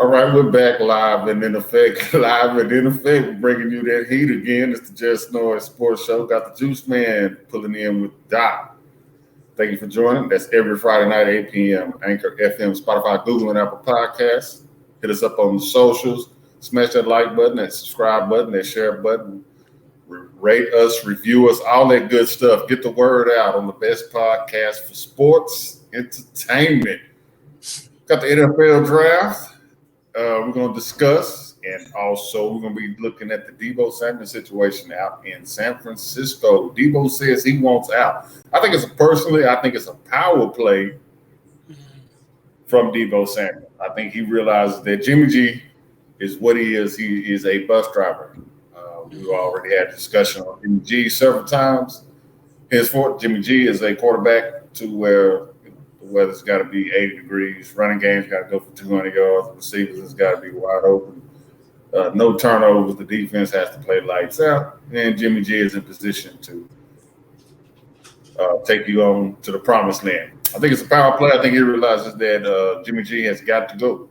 All right, we're back live and in effect. Live and in effect, bringing you that heat again. It's the Just Noise Sports Show. Got the Juice Man pulling in with Doc. Thank you for joining. That's every Friday night, 8 p.m. Anchor, FM, Spotify, Google, and Apple Podcasts. Hit us up on the socials. Smash that like button, that subscribe button, that share button. Rate us, review us, all that good stuff. Get the word out on the best podcast for sports entertainment. Got the NFL draft. We're going to discuss, and also we're going to be looking at the Deebo Samuel situation out in San Francisco. Deebo says he wants out. I think it's a power play from Deebo Samuel. I think he realizes that Jimmy G is what he is. He is a bus driver. We already had a discussion on Jimmy G several times. Henceforth, Jimmy G is a quarterback to where the weather's got to be 80 degrees. Running game's got to go for 200 yards. Receivers has got to be wide open. No turnovers. The defense has to play lights out. And Jimmy G is in position to take you on to the promised land. I think it's a power play. I think he realizes that Jimmy G has got to go.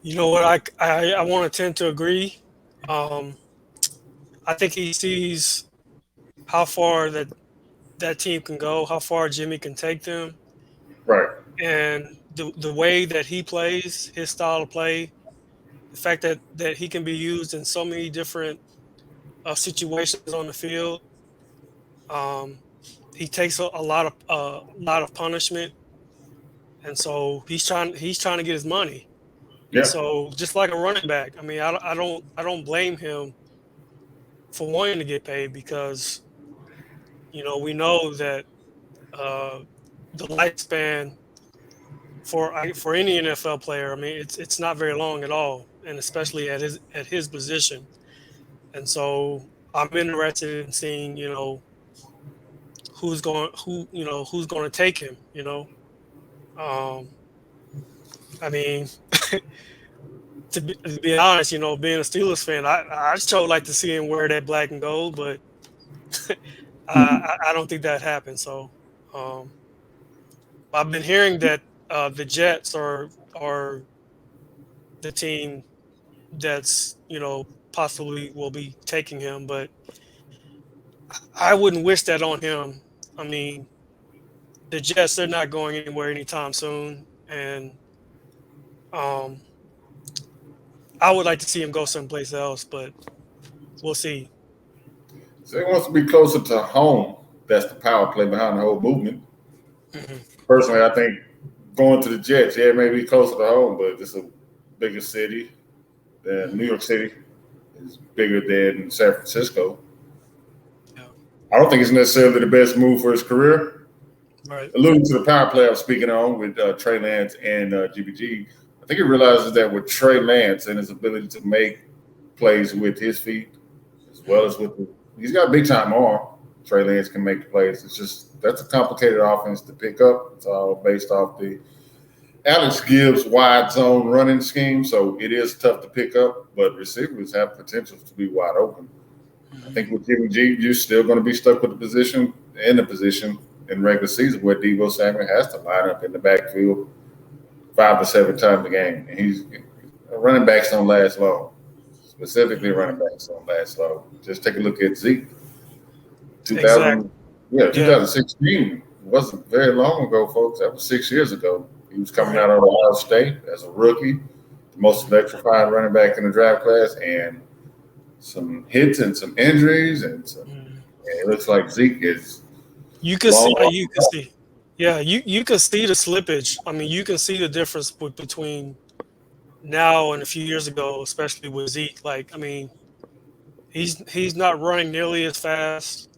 You know what? I want to tend to agree. I think he sees how far that team can go, how far Jimmy can take them. Right. And the way that he plays, his style of play, the fact that he can be used in so many different situations on the field. He takes a lot of punishment, and so he's trying to get his money. Yeah. So just like a running back, I mean, I don't blame him for wanting to get paid because, we know that the lifespan for any NFL player, I mean, it's not very long at all, and especially at his position. And so I'm interested in seeing, who's going to take him. I mean, to be honest, being a Steelers fan, I sure like to see him wear that black and gold, but I don't think that happens. So I've been hearing that the Jets are the team that's possibly will be taking him, but I wouldn't wish that on him. I mean, the Jets, they're not going anywhere anytime soon, and I would like to see him go someplace else, but we'll see. So he wants to be closer to home. That's the power play behind the whole movement. Mm-hmm. Personally, I think going to the Jets, it may be closer to home, but it's a bigger city. New York City is bigger than San Francisco. Yeah. I don't think it's necessarily the best move for his career. Right. Alluding to the power play I'm speaking on with Trey Lance and GBG, I think he realizes that with Trey Lance and his ability to make plays with his feet, as well as he's got a big time arm. Trey Lance can make the plays. It's just that's a complicated offense to pick up. It's all based off the Alex Gibbs wide zone running scheme, so it is tough to pick up. But receivers have potential to be wide open. I think with Jimmy G, you're still going to be stuck with the position in regular season where Deebo Samuel has to line up in the backfield 5 to 7 times a game. And running backs don't last long. Specifically, running backs don't last long. Just take a look at Zeke. 2016 wasn't very long ago, folks. That was 6 years ago. He was coming out of Ohio State as a rookie, the most electrifying running back in the draft class, and some hits and some injuries, and it looks like Zeke is. You can see. Yeah, you can see the slippage. I mean, you can see the difference between now and a few years ago, especially with Zeke. Like, I mean, he's not running nearly as fast,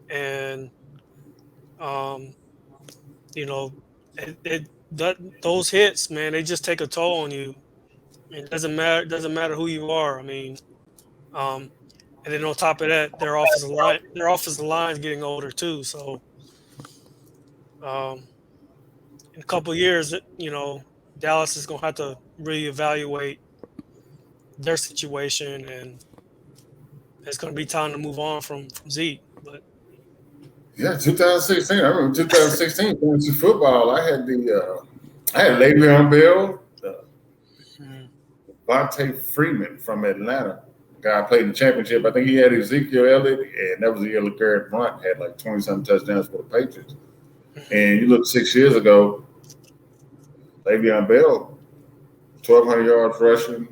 and those hits, man, they just take a toll on you. It doesn't matter who you are. I mean, and then on top of that, their offensive line is getting older too. So, in a couple of years, Dallas is gonna have to really evaluate their situation, and it's gonna be time to move on from Zeke. But yeah, 2016. I remember 2016 fantasy football. I had the I had Le'Veon Bell, Mhm. Vontae Freeman from Atlanta. Guy played in the championship. I think he had Ezekiel Elliott, and that was the year LeGarrette Blount had like 20-something touchdowns for the Patriots. And you look 6 years ago, Le'Veon Bell, 1,200 yards rushing,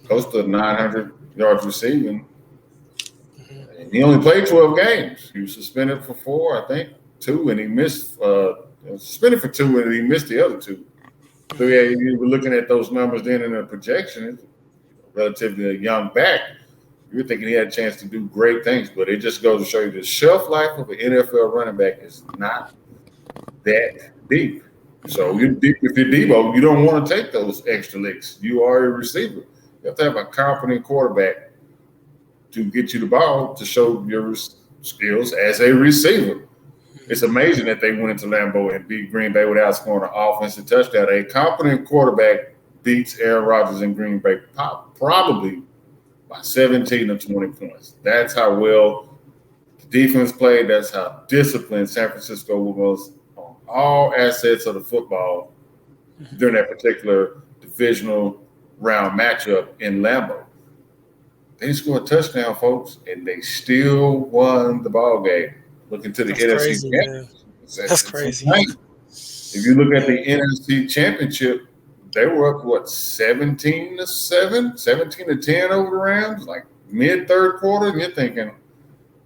close to 900 yards receiving. Mhm. And he only played 12 games. He was suspended for 4, I think, 2, and he missed suspended for 2, and he missed the other 2. So yeah, you were looking at those numbers then in the projection, relatively a young back. You were thinking he had a chance to do great things, but it just goes to show you the shelf life of an NFL running back is not that deep. So if you're Deebo, you don't want to take those extra licks. You are a receiver. You have to have a competent quarterback to get you the ball to show your skills as a receiver. It's amazing that they went into Lambeau and beat Green Bay without scoring an offensive touchdown. A competent quarterback beats Aaron Rodgers in Green Bay probably by 17 or 20 points. That's how well the defense played. That's how disciplined San Francisco was on all assets of the football during that particular divisional round matchup in Lambeau. They didn't score a touchdown, folks, and they still won the ball game. Looking to the That's NFC crazy, man. Championship, That's it's crazy. insane. If you look at Yeah. the NFC Championship, they were up, what, 17-7, 17-10 over the Rams, like mid third quarter. And you're thinking,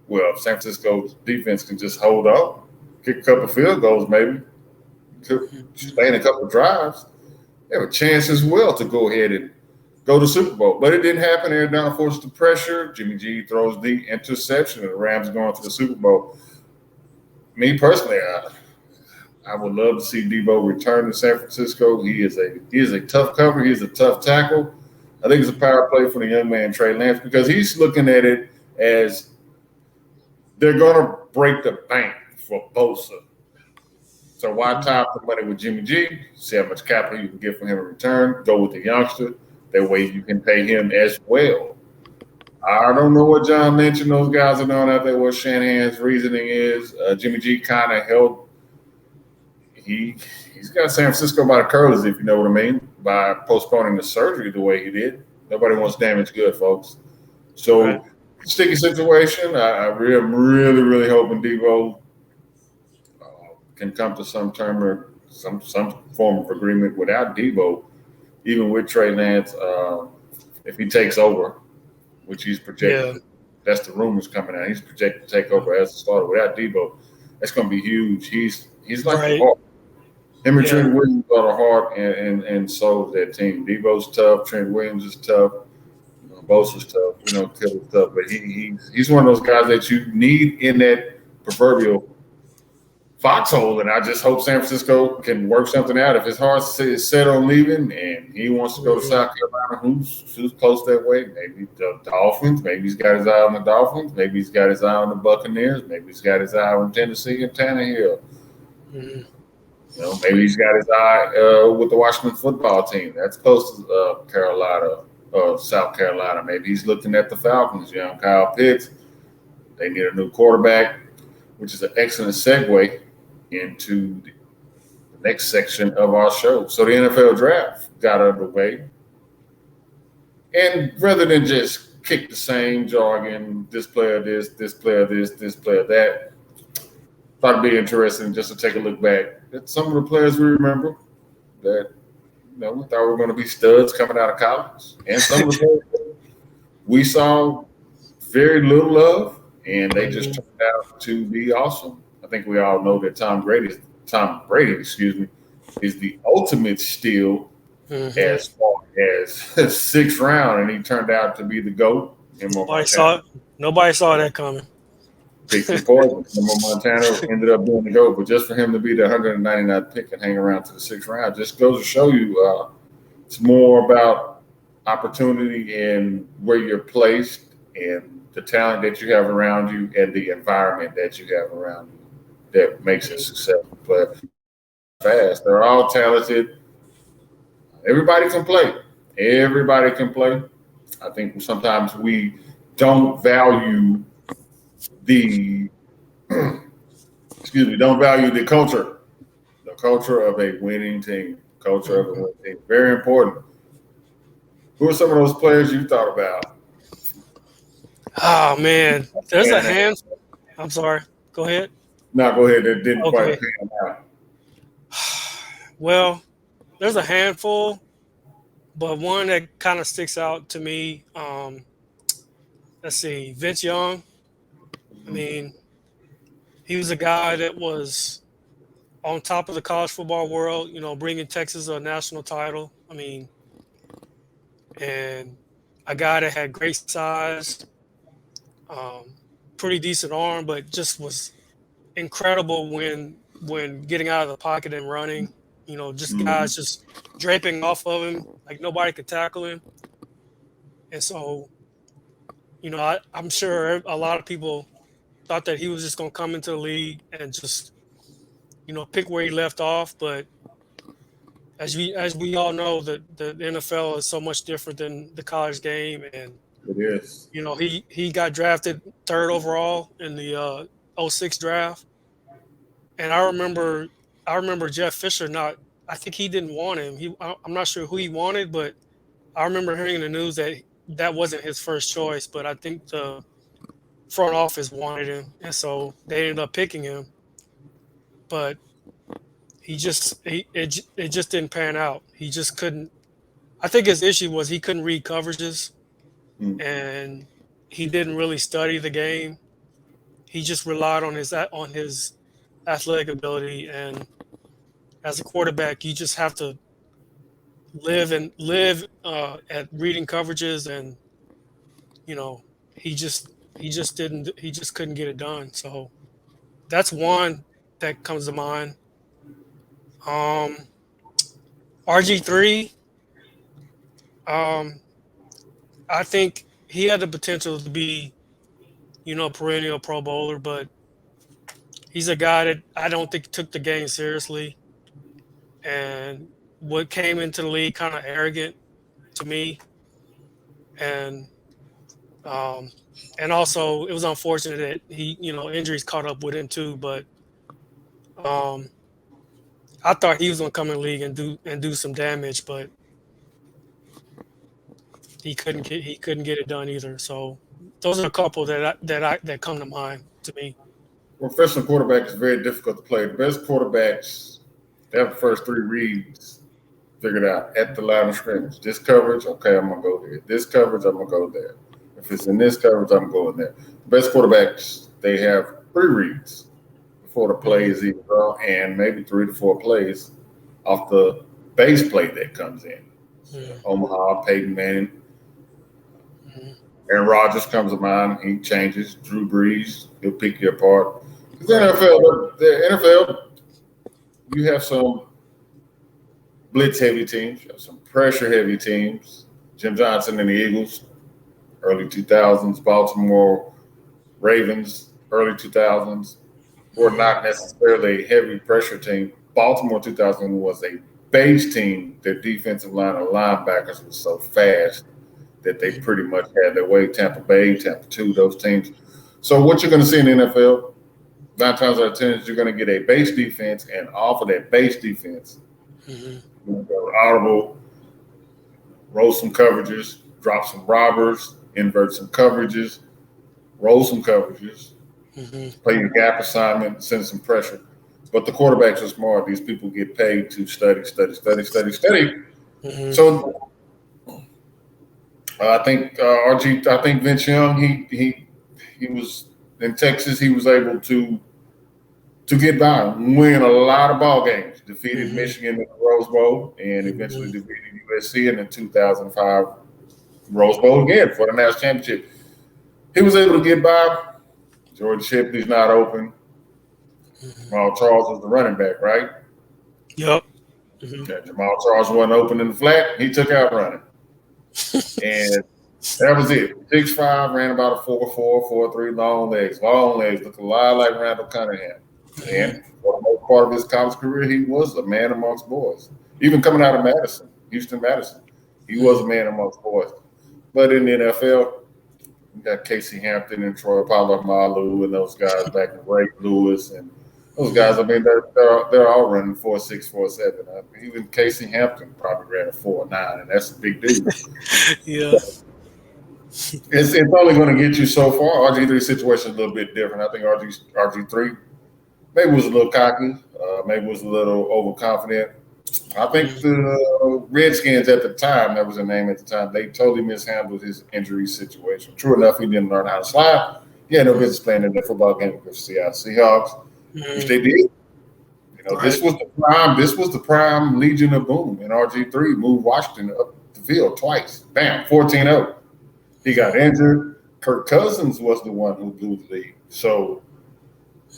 well, if San Francisco's defense can just hold on, kick a couple field goals, maybe, sustain a couple drives, they have a chance as well to go ahead and go to Super Bowl. But it didn't happen. They're down forced the pressure. Jimmy G throws the interception, and the Rams going to the Super Bowl. Me personally, I would love to see Deebo return to San Francisco. He is a tough cover. He is a tough tackle. I think it's a power play for the young man Trey Lance because he's looking at it as they're going to break the bank for Bosa. So why tie up the money with Jimmy G? See how much capital you can get from him in return. Go with the youngster. That way you can pay him as well. I don't know what John Lynch and those guys are doing out there, what Shanahan's reasoning is. Jimmy G kind of held he's got San Francisco by the curls, if you know what I mean, by postponing the surgery the way he did. Nobody wants damaged good, folks. So Right. sticky situation. I'm really, really hoping Deebo can come to some term or some form of agreement without Deebo, even with Trey Lance, if he takes over, which he's projected. Yeah. That's the rumors coming out. He's projected to take over as a starter without Deebo. That's going to be huge. He's like the Right. heart. Him and Yeah. Trent Williams are the heart and soul of that team. Deebo's tough. Trent Williams is tough. Bosa's tough. Kittle's tough. But he's one of those guys that you need in that proverbial foxhole. And I just hope San Francisco can work something out. If his heart is set on leaving and he wants to go to South Carolina, who's close that way? Maybe the Dolphins. Maybe he's got his eye on the Dolphins. Maybe he's got his eye on the Buccaneers. Maybe he's got his eye on Tennessee and Tannehill. Mhm. Maybe he's got his eye with the Washington football team. That's close to Carolina, South Carolina. Maybe he's looking at the Falcons, Kyle Pitts. They need a new quarterback, which is an excellent segue into the next section of our show. So the NFL draft got underway. And rather than just kick the same jargon, this player this player this player that, thought it'd be interesting just to take a look back at some of the players we remember that we thought were going to be studs coming out of college, and some of the players we saw very little love, and they just turned out to be awesome. I think we all know that Tom Brady, is the ultimate steal as far as sixth round, and he turned out to be the GOAT. Nobody saw that coming. Picked the poison. Montana ended up being the GOAT, but just for him to be the 199th pick and hang around to the sixth round just goes to show you it's more about opportunity and where you're placed and the talent that you have around you and the environment that you have around you that makes it successful. But fast, they're all talented. Everybody can play. Everybody can play. I think sometimes we don't value the don't value the culture of a winning team, culture of the winning team. Very important. Who are some of those players you thought about? Oh man, there's a And hand. I'm sorry. Go ahead. now go ahead. It didn't quite Okay. pan out. Well, there's a handful, but one that kind of sticks out to me. Let's see, Vince Young. I mean, he was a guy that was on top of the college football world. Bringing Texas a national title. I mean, and a guy that had great size, um, pretty decent arm, but just was incredible when getting out of the pocket and running. Just Mhm. guys just draping off of him like nobody could tackle him. And so, I'm sure a lot of people thought that he was just going to come into the league and just pick where he left off. But as we all know, the NFL is so much different than the college game, and It is. he got drafted third overall in the '06 draft. And I remember Jeff Fisher not. I think he didn't want him. I'm not sure who he wanted, but I remember hearing in the news that that wasn't his first choice. But I think the front office wanted him, and so they ended up picking him. But it just didn't pan out. He just couldn't. I think his issue was he couldn't read coverages, Mm. and he didn't really study the game. He just relied on his athletic ability, and as a quarterback, you just have to live at reading coverages, and you know he just he just couldn't get it done. So that's one that comes to mind. um RG3, um I think he had the potential to be a perennial pro bowler, but he's a guy that I don't think took the game seriously, and what came into the league kind of arrogant to me. And Um, and also, it was unfortunate that injuries caught up with him too. But um, I thought he was gonna come in the league and do some damage, but he couldn't get it done either. So those are a couple that come to mind to me. Professional quarterback is very difficult to play. The best quarterbacks, they have the first three reads figured out at the line of scrimmage. This coverage, okay, I'm gonna go there. This coverage, I'm gonna go there. If it's in this coverage, I'm going there. The best quarterbacks, they have three reads before the play Hmm. is even thrown, and maybe 3 to 4 plays off the base play that comes in. Omaha, Peyton Manning, Hmm. Aaron Rodgers comes to mind. He changes. Drew Brees, he'll pick you apart. The Right. NFL, the NFL, you have some blitz heavy teams, you have some pressure heavy teams. Jim Johnson and the Eagles, early 2000s. Baltimore Ravens, early 2000s, were Hmm. not necessarily a heavy pressure team. Baltimore 2000 was a base team. Their defensive line of linebackers was so fast that they pretty much had their way. Tampa Bay, Tampa 2, those teams. So what you're going to see in the NFL, 9 times out of 10, is you're going to get a base defense, and off of that base defense, Hmm. audible, roll some coverages, drop some robbers, invert some coverages, roll some coverages, Hmm. play your gap assignment, send some pressure. But the quarterbacks are smart. These people get paid to study, study, study, study, study. Hmm. So I think I think Vince Young, he was in Texas. He was able to get by, win a lot of ball games. Defeated Hmm. Michigan in the Rose Bowl, and eventually Hmm. defeated USC in the 2005 Rose Bowl again for the national championship. He was able to get by. George Shipley's not open. Hmm. Jamal Charles was the running back, right? Yep. Hmm. Yeah, Jamal Charles wasn't open in the flat. He took out running. And that was it. 6'5", ran about a 4.4, 4.3, long legs. Long legs, looked a lot like Randall Cunningham. Hmm. And for the most part of his college career, he was a man amongst boys. Even coming out of Madison, Houston Madison, he was a man amongst boys. But in the NFL, you got Casey Hampton and Troy Polamalu and those guys back in Ray Lewis and Those guys, I mean, they're all running 4.6, 4.7. I mean, even Casey Hampton probably ran a 4.9, and that's a big dude. Yeah. It's only going to get you so far. RG3 situation is a little bit different. I think RG3 maybe was a little cocky, maybe was a little overconfident. I think Mm, the Redskins at the time, that was the name at the time, they totally mishandled his injury situation. True enough, he didn't learn how to slide. He had no business playing in the football game with the Seattle Seahawks, which mm, they did. right. This was the prime Legion of Boom, and RG3 moved Washington up the field twice. Bam, 14-0. He got Mm, injured. Kirk Cousins was the one who blew the lead. So,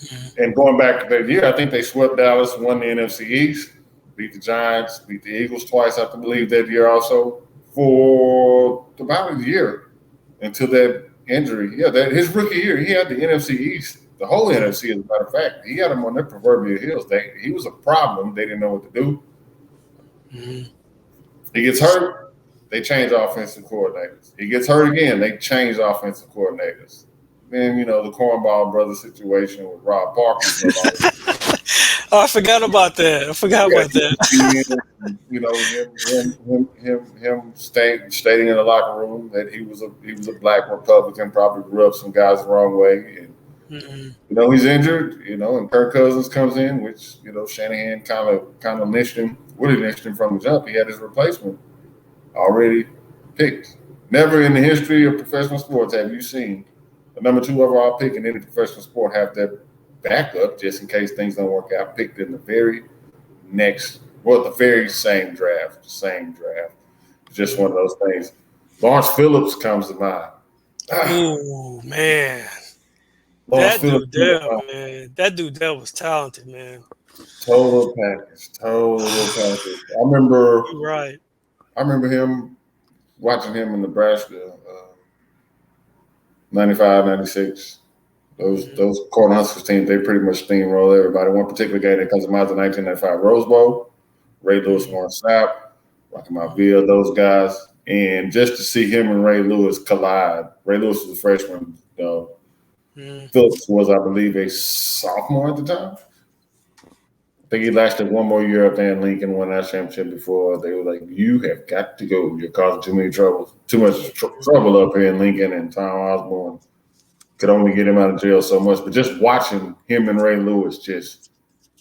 mm, and going back to that year, I think they swept Dallas, won the NFC East, beat the Giants, beat the Eagles twice, I believe, that year also for about a year until that injury. Yeah, that his rookie year, he had the NFC East, the whole mm, NFC, as a matter of fact. He had them on their proverbial heels. He was a problem. They didn't know what to do. mm. He gets hurt, they change offensive coordinators. He gets hurt again, they change offensive coordinators. Then, the cornball brother situation with Rob Parker's no longer. Oh, I forgot about that. I forgot Yeah, about that. him stating in the locker room that he was a black Republican, probably rubbed some guys the wrong way, and Mm, he's injured, and Kirk Cousins comes in, which Shanahan kind of Willie lynched him from the jump. He had his replacement already picked. Never in the history of professional sports have you seen the number two overall pick in any professional sport have their backup just in case things don't work out picked in the very the very same draft. The same draft. Just one mm. of those things. Lawrence Phillips comes to mind. Oh man, Lawrence that Phillips, dude there, man. That dude there was talented, man. total package. Total package. You're right. I remember him watching him in Nebraska, 95, 96. Mm, Those Cornhuskers teams, they pretty much steamroll everybody. One particular game that comes to mind is the 1995 Rose Bowl. Ray Lewis, mm, Warren Sapp, Rocky mm, Maivia, those guys. And just to see him and Ray Lewis collide. Ray Lewis was a freshman. mm. Phillips was, I believe, a sophomore at the time. I think he lasted one more year up there in Lincoln, won that championship before. They were like, "You have got to go. You're causing too much trouble up here in Lincoln." And Tom Osborne could only get him out of jail so much. But just watching him and Ray Lewis just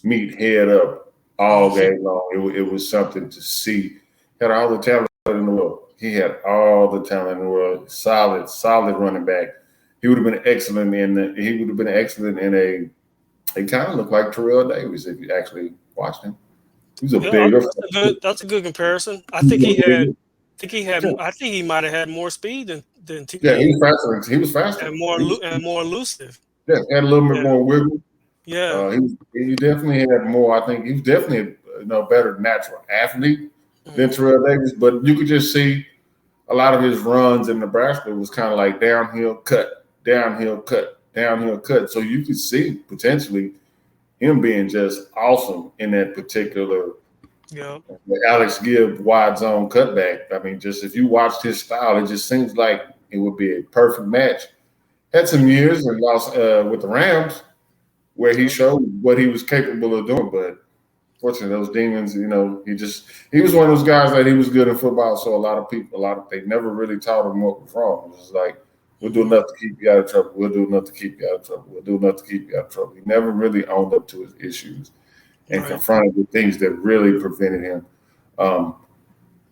meet head up all game long, it was something to see. Had all the talent in the world. He had all the talent in the world. Solid running back. He would have been excellent in a. He kind of looked like Terrell Davis if you actually watched him. He's a Yeah, bigger. that's a good comparison. He's a bigger. I think he might have had more speed than Yeah, he TD was faster. He was faster. and more elusive. Yeah, had a little bit Yeah, more wiggle. yeah. He definitely had more. I think he was definitely better natural athlete than Mm, Terrell Davis. But you could just see a lot of his runs in Nebraska was kind of like downhill cut, downhill cut, downhill cut. So you could see potentially him being just awesome in that particular yeah. Alex Gibb wide zone cutback. I mean, just if you watched his style, it just seems like it would be a perfect match. Had some years and lost with the Rams where he showed what he was capable of doing, but fortunately, those demons, he was one of those guys that he was good in football. So they never really taught him what was wrong. It was like, we'll do enough to keep you out of trouble. We'll do enough to keep you out of trouble. We'll do enough to keep you out of trouble. He never really owned up to his issues and Right. confronted the things that really prevented him. Um,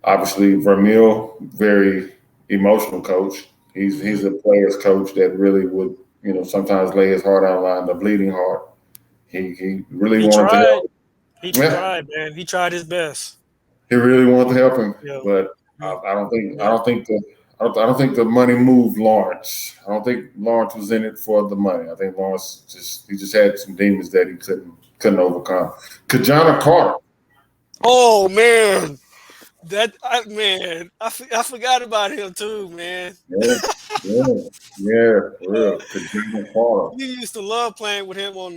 Obviously, Vermeil, very emotional coach. He's Mm. a player's coach that really would, sometimes lay his heart on the line, the bleeding heart. He really He wanted to tried. help. He Yeah, tried, man. He tried his best. he really wanted to help him, Yeah. but Mm, I yeah. don't think the money moved Lawrence. I don't think Lawrence was in it for the money. I think Lawrence just had some demons that he couldn't overcome. Kajana Carter. Oh man, I forgot about him too, man. Yeah, yeah, yeah, for real. Kajana Carter. We used to love playing with him Oh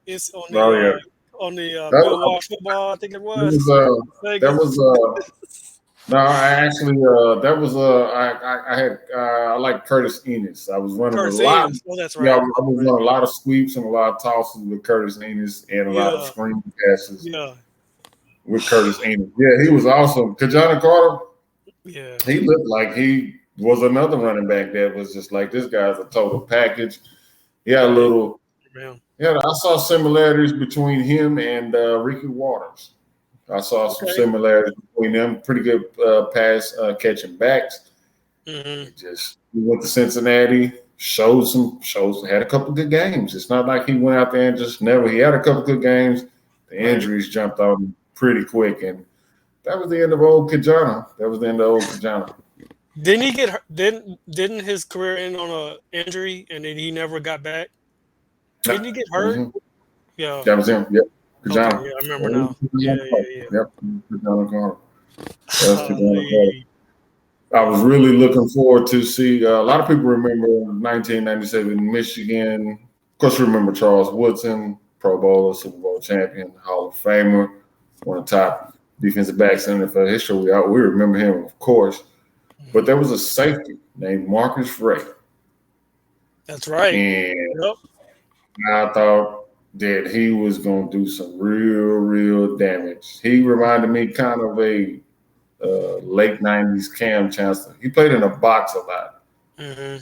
yeah, on the that was Millwall football. I think it that was was that Vegas. was No, I actually that was I had I like Curtis Enos. I was running a Curtis lot. Enos. Oh, that's Yeah, I right. was That's right. running a lot of sweeps and a lot of tosses with Curtis Enos and a lot of Yeah. screen passes Yeah. with Curtis Enos. Yeah, he was awesome. Kajana Carter, Yeah. he looked like he was another running back that was just like this guy's a total package. He had a Yeah. little. Man. Yeah, I saw similarities between him and Ricky Waters. I saw some Okay. similarities between them. Pretty good pass catching backs. Hmm. It just he went to Cincinnati, had a couple good games. It's not like he went out there and just never. He had a couple good games. The Right. injuries jumped on him pretty quick, and that was the end of old Kajana. That was the end of old Kajana. Didn't he get hurt? Didn't his career end on a injury and then he never got back? Nah, Didn't he get that was hurt? him. Yeah. That was him. Yep, Okay. Yeah, Kajana. I remember Old now. Yeah. Kajana Carter. Yeah. Yep, Kajana Carter. That was Kajana Carter. Yeah. I was really looking forward to see. A lot of people remember 1997 Michigan. Of course, you remember Charles Woodson, Pro Bowler, Super Bowl champion, Hall of Famer, one of the top defensive backs in NFL history. We remember him, of course. But there Mhm. was a safety named Marcus Ray, That's right. and Yep. I thought that he was going to do some real damage. He reminded me kind of a late '90s Cam Chancellor. He played in a box a lot. Hmm.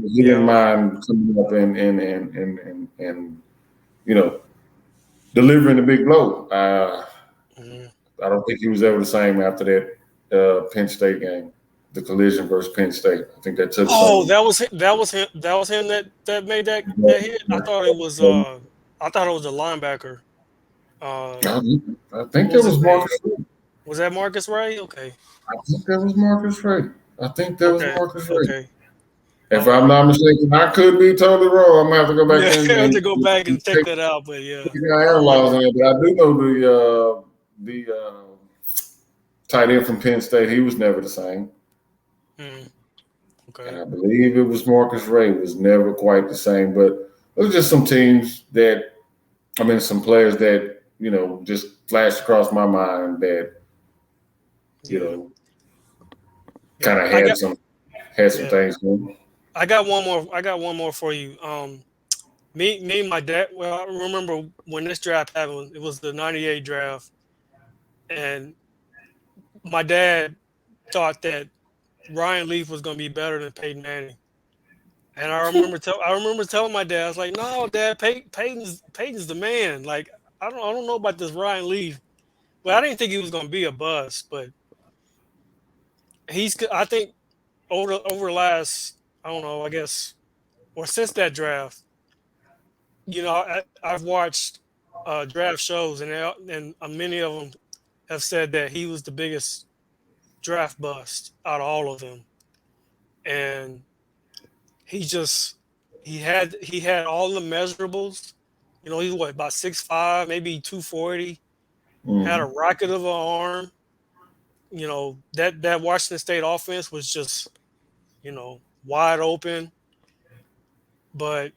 He didn't Yeah. mind coming up and you know delivering the big blow. Mhm. I don't think he was ever the same after that Penn State game, the collision versus Penn State. I think that took Oh, some. that was him that made that hit. I thought it was a linebacker. Uh, I think what that was his was name? Marcus Ray. Was that Marcus Ray? Okay. I think that was Marcus Ray. I think that was Okay. Marcus Ray. Okay. If I'm not mistaken, I could be totally wrong. I'm gonna have to go back Yeah, in I have and to go back and check take that out, but yeah, the I remember. analyze on it. But I do know the tight end from Penn State. He was never the same. Mm, And okay. I believe it was Marcus Ray was never quite the same. But those are just some teams that some players that just flashed across my mind that you Yeah. know Yeah. kind of I got. had some Yeah. things going. I got one more. I got one more for you. Me and my dad. Well, I remember when this draft happened. It was the '98 draft, and my dad thought that Ryan Leaf was going to be better than Peyton Manning. And I remember telling my dad, I was like, "No, Dad, Peyton's the man. Like, I don't know about this Ryan Leaf. Well, I didn't think he was going to be a bust, but I think over the last, I don't know, I guess, or since that draft, I've watched draft shows, and many of them have said that he was the biggest draft bust out of all of them, and he just he had all the measurables. He's what, about 6'5", maybe 240. Had a Mm-hmm. rocket of an arm. That Washington State offense was just wide open, but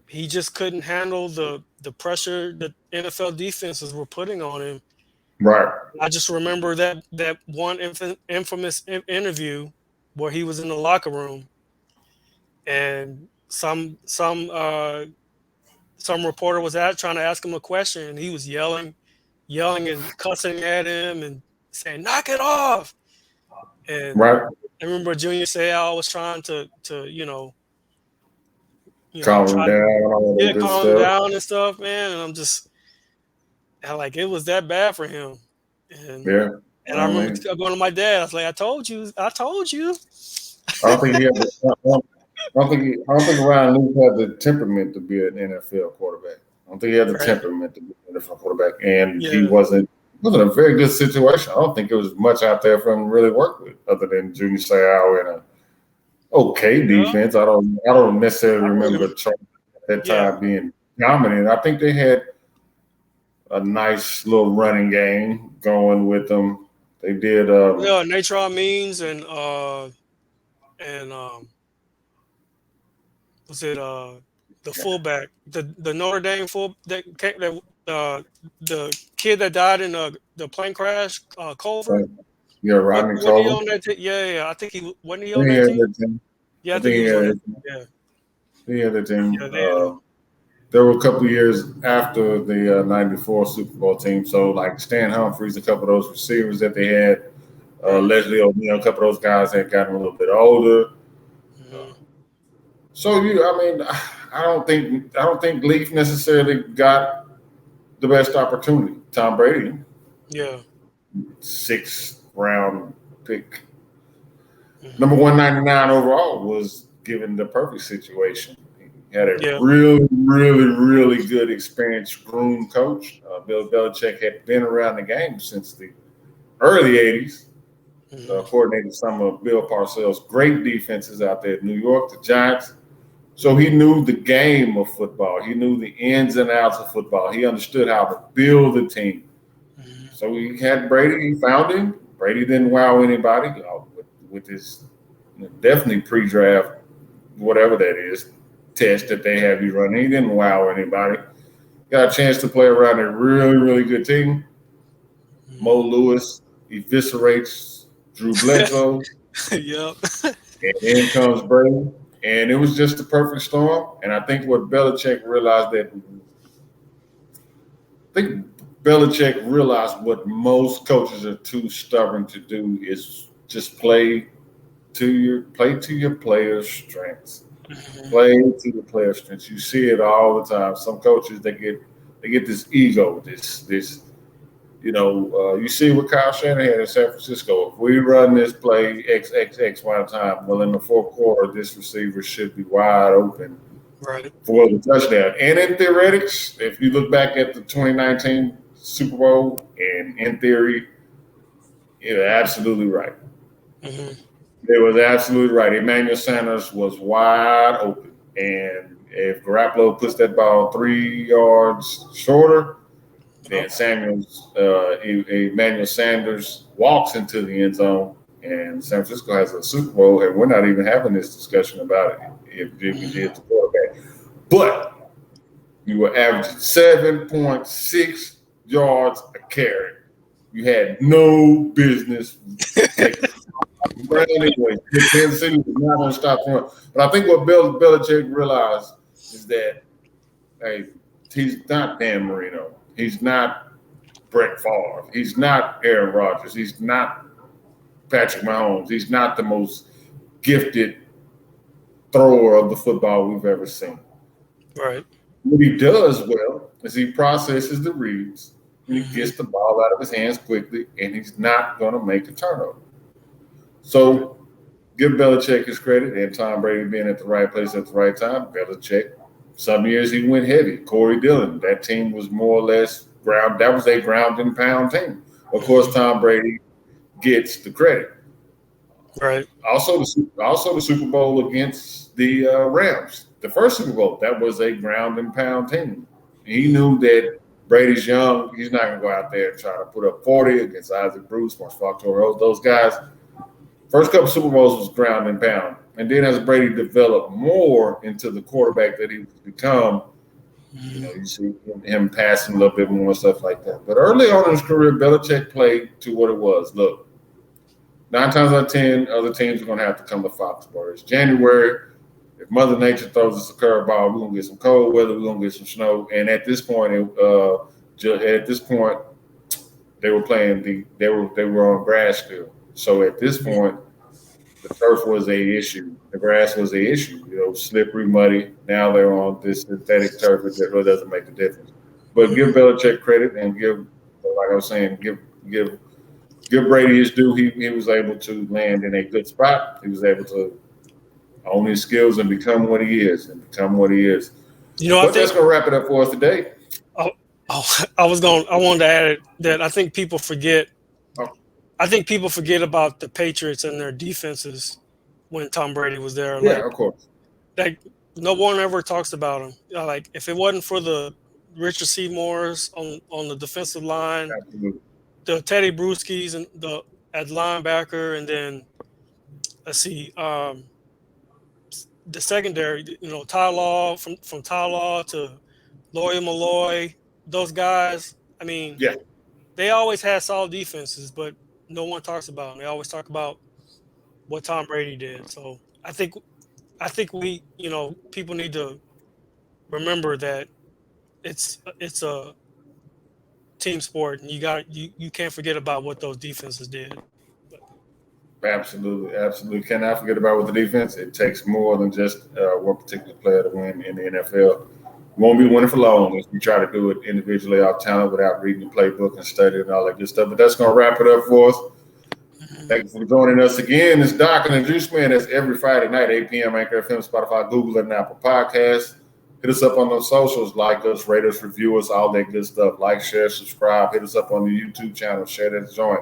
he just couldn't handle the pressure that NFL defenses were putting on him. Right, I just remember that one infamous interview where he was in the locker room and some reporter was trying to ask him a question, and he was yelling and cussing at him and saying, "Knock it off!" And right. I remember Junior Seau was trying to Calm him try down, all that yeah, good calm him stuff. down and stuff, man. And I like it was that bad for him, and Yeah, I I remember mean, going to my dad. I was like, I told you." I don't think he had. I don't think Ryan Leaf had the temperament to be an NFL quarterback. I don't think he had the Right? temperament to be an NFL quarterback, and he Yeah. wasn't a very good situation. I don't think there was much out there for him to really work with, other than Junior Seau and a okay Yeah. defense. I don't necessarily I remember really. the Chargers at that Yeah. time being dominant. I think they had a nice little running game going with them. They did. Yeah. Natron Means and was it the fullback, the Notre Dame the kid that died in the plane crash, Culver. Yeah, Rodney Wasn't he Tolan. on that team? Yeah. I think wasn't he I on think he that had team? that team. Yeah, I I think think he he was had on that. that team. Yeah, He had that yeah, team. they had him. There were a couple of years after the '94 Super Bowl team. So like Stan Humphries, a couple of those receivers that they had, Right. Leslie O'Neal, a couple of those guys had gotten a little bit older. Hmm. So I mean, I don't think Leaf necessarily got the best opportunity. Tom Brady, Yeah. sixth round pick, number Hmm. 199 overall, was given the perfect situation. He had a Yeah. really, really, really good, experienced, groomed coach. Bill Belichick had been around the game since the early '80s. Hmm. Coordinated some of Bill Parcells' great defenses out there in New York, the Giants. So he knew the game of football. He knew the ins and outs of football. He understood how to build a team. Hmm. So he had Brady. He found him. Brady didn't wow anybody, with his definitely pre-draft, whatever that is, test that they have you running. He didn't wow anybody. Got a chance to play around a really, really good team. Mo Hmm. Lewis eviscerates Drew Bledsoe, Yep. and in comes Brady. And it was just the perfect storm. And I think what Belichick realized that I think Belichick realized what most coaches are too stubborn to do is just play to your players' strengths. Hmm. Play to the players' strengths. You see it all the time. Some coaches they get this ego, this you see what Kyle Shanahan in San Francisco. If we run this play X time, well, in the fourth quarter, this receiver should be wide open Right. for the touchdown. And in theoretics, if you look back at the 2019 Super Bowl, and in theory, you're absolutely right. Hmm. It was absolutely right. Emmanuel Sanders was wide open. And if Garoppolo puts that ball 3 yards shorter, Yep. then Emmanuel Sanders walks into the end zone, and San Francisco has a Super Bowl, and we're not even having this discussion about it if Jimmy G Hmm. is the quarterback. But you were averaging 7.6 yards a carry. You had no business taking But anyway, Kansas City was not going to stop throwing. But I think what Bill Belichick realized is that, hey, he's not Dan Marino. He's not Brett Favre. He's not Aaron Rodgers. He's not Patrick Mahomes. He's not the most gifted thrower of the football we've ever seen. Right. What he does well is he processes the reads and he Hmm. gets the ball out of his hands quickly, and he's not going to make a turnover. So give Belichick his credit, and Tom Brady being at the right place at the right time. Belichick, some years he went heavy. Corey Dillon, that team was more or less ground. That was a ground and pound team. Of course, Hmm. Tom Brady gets the credit. Right. Also the Super Bowl against the Rams, the first Super Bowl, that was a ground and pound team. He Hmm. knew that Brady's young. He's not going to go out there and try to put up 40 against Isaac Bruce, Mark Factor, those guys. First couple Super Bowls was ground and pound. And then as Brady developed more into the quarterback that he was become, Hmm. you see him passing a little bit more and stuff like that. But early on in his career, Belichick played to what it was. Look, 9 times out of 10, other teams are going to have to come to Foxborough. It's January. If Mother Nature throws us a curveball, we're going to get some cold weather. We're going to get some snow. And at this point, they were playing they were on grass still. So at this point, the turf was a issue. The grass was a issue. Slippery, muddy. Now they're on this synthetic turf. It really doesn't make a difference. But give Hmm. Belichick credit and like I was saying, give Brady his due. He was able to land in a good spot. He was able to own his skills and become what he is. I But that's think. gonna wrap it up for us today. Oh, I wanted to add it that I think people forget. Oh, I think people forget about the Patriots and their defenses when Tom Brady was there. yeah, of course. Like no one ever talks about him. Like if it wasn't for the Richard Seymours on the defensive line, Absolutely. the Teddy Bruschi's and the at linebacker, and then let's see, the secondary. Ty Law from Ty Law to Lawyer Malloy. Those guys. I mean, Yeah. they always had solid defenses, but no one talks about him. They always talk about what Tom Brady did. So I think we, people need to remember that it's a team sport, and you can't forget about what those defenses did. But Absolutely, absolutely. Cannot forget about with the defense. It takes more than just one particular player to win in the NFL. Won't be winning for long if you try to do it individually off talent without reading the playbook and studying and all that good stuff. But that's going to wrap it up for us. Thank you for joining us again. It's Doc and the Juice Man. That's every Friday night, 8 p.m. Anchor FM, Spotify, Google, and Apple Podcasts. Hit us up on those socials, like us, rate us, review us, all that good stuff. Like, share, subscribe. Hit us up on the YouTube channel. Share that joint.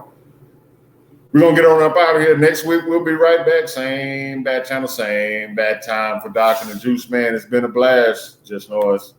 We're going to get on up out of here. Next week, we'll be right back. Same bad channel, same bad time for Doc and the Juice Man. It's been a blast. Just know us.